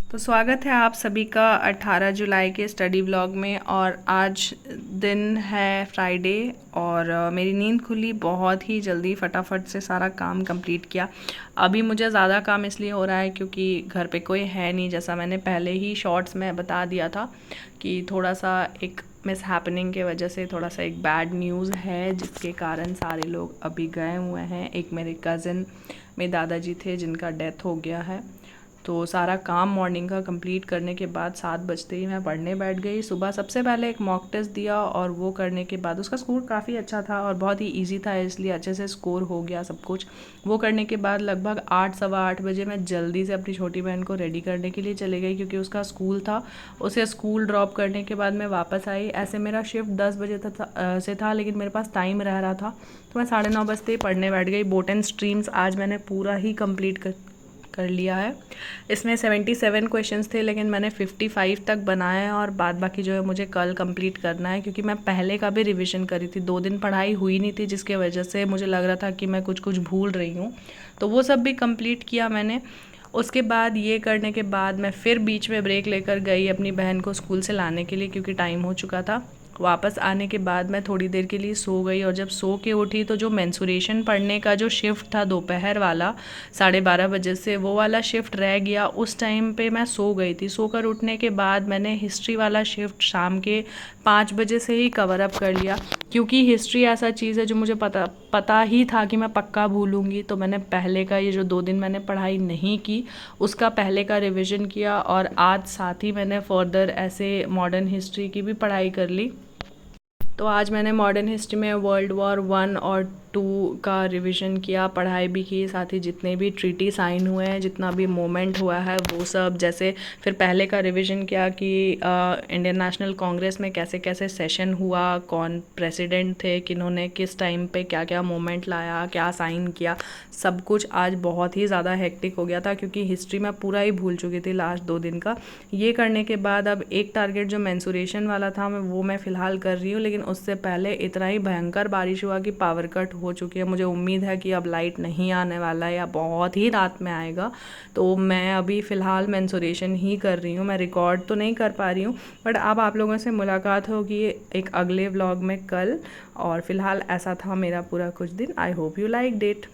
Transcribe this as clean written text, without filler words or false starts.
तो स्वागत है आप सभी का 18 जुलाई के स्टडी व्लॉग में। और आज दिन है फ्राइडे और मेरी नींद खुली बहुत ही जल्दी, फटाफट से सारा काम कंप्लीट किया। अभी मुझे ज़्यादा काम इसलिए हो रहा है क्योंकि घर पे कोई है नहीं, जैसा मैंने पहले ही शॉर्ट्स में बता दिया था कि थोड़ा सा एक मिस हैपनिंग के वजह से थोड़ा सा एक बैड न्यूज़ है, जिसके कारण सारे लोग अभी गए हुए हैं। एक मेरे कज़न मेरे दादाजी थे जिनका डेथ हो गया है। तो सारा काम मॉर्निंग का कंप्लीट करने के बाद 7 बजते ही मैं पढ़ने बैठ गई। सुबह सबसे पहले एक मॉक टेस्ट दिया और वो करने के बाद उसका स्कोर काफ़ी अच्छा था और बहुत ही इजी था, इसलिए अच्छे से स्कोर हो गया सब कुछ। वो करने के बाद लगभग 8 सवा 8 बजे मैं जल्दी से अपनी छोटी बहन को रेडी करने के लिए चले गई क्योंकि उसका स्कूल था। उसे स्कूल ड्रॉप करने के बाद मैं वापस आई। ऐसे मेरा शिफ्ट 10 बजे से था, लेकिन मेरे पास टाइम रह रहा था तो मैं 9:30 बजते ही पढ़ने बैठ गई। बोटन स्ट्रीम्स आज मैंने पूरा ही कंप्लीट कर लिया है। इसमें 77 क्वेश्चंस थे, लेकिन मैंने 55 तक बनाए हैं और बाद बाकी जो है मुझे कल कंप्लीट करना है, क्योंकि मैं पहले का भी रिवीजन करी थी। 2 दिन पढ़ाई हुई नहीं थी, जिसके वजह से मुझे लग रहा था कि मैं कुछ कुछ भूल रही हूँ, तो वो सब भी कंप्लीट किया मैंने। उसके बाद ये करने के बाद मैं फिर बीच में ब्रेक लेकर गई अपनी बहन को स्कूल से लाने के लिए, क्योंकि टाइम हो चुका था। वापस आने के बाद मैं थोड़ी देर के लिए सो गई और जब सो के उठी तो जो मेंसुरेशन पढ़ने का जो शिफ्ट था दोपहर वाला 12:30 बजे से, वो वाला शिफ्ट रह गया। उस टाइम पे मैं सो गई थी। सोकर उठने के बाद मैंने हिस्ट्री वाला शिफ्ट शाम के 5 बजे से ही कवर अप कर लिया, क्योंकि हिस्ट्री ऐसा चीज़ है जो मुझे पता ही था कि मैं पक्का भूलूंगी। तो मैंने पहले का ये जो 2 दिन मैंने पढ़ाई नहीं की उसका पहले का रिवीजन किया और आज साथ ही मैंने फर्दर ऐसे मॉडर्न हिस्ट्री की भी पढ़ाई कर ली। तो आज मैंने मॉडर्न हिस्ट्री में वर्ल्ड वॉर 1 और 2 का रिवीजन किया, पढ़ाई भी की, साथ ही जितने भी ट्रीटी साइन हुए हैं, जितना भी मूवमेंट हुआ है वो सब। जैसे फिर पहले का रिवीजन किया कि इंडियन नेशनल कांग्रेस में कैसे कैसे सेशन हुआ, कौन प्रेसिडेंट थे, किन्होंने किस टाइम पे क्या क्या मूवमेंट लाया, क्या साइन किया, सब कुछ। आज बहुत ही ज़्यादा हेक्टिक हो गया था क्योंकि हिस्ट्री में पूरा ही भूल चुकी थी लास्ट 2 दिन का। ये करने के बाद अब एक टारगेट जो मेंसुरेशन वाला था मैं फ़िलहाल कर रही हूँ, लेकिन उससे पहले इतना ही भयंकर बारिश हुआ कि पावर कट हो चुकी है। मुझे उम्मीद है कि अब लाइट नहीं आने वाला है या बहुत ही रात में आएगा। तो मैं अभी फ़िलहाल मेंसुरेशन ही कर रही हूँ। मैं रिकॉर्ड तो नहीं कर पा रही हूँ, बट अब आप लोगों से मुलाकात होगी एक अगले व्लॉग में कल। और फ़िलहाल ऐसा था मेरा पूरा कुछ दिन। I hope you like it.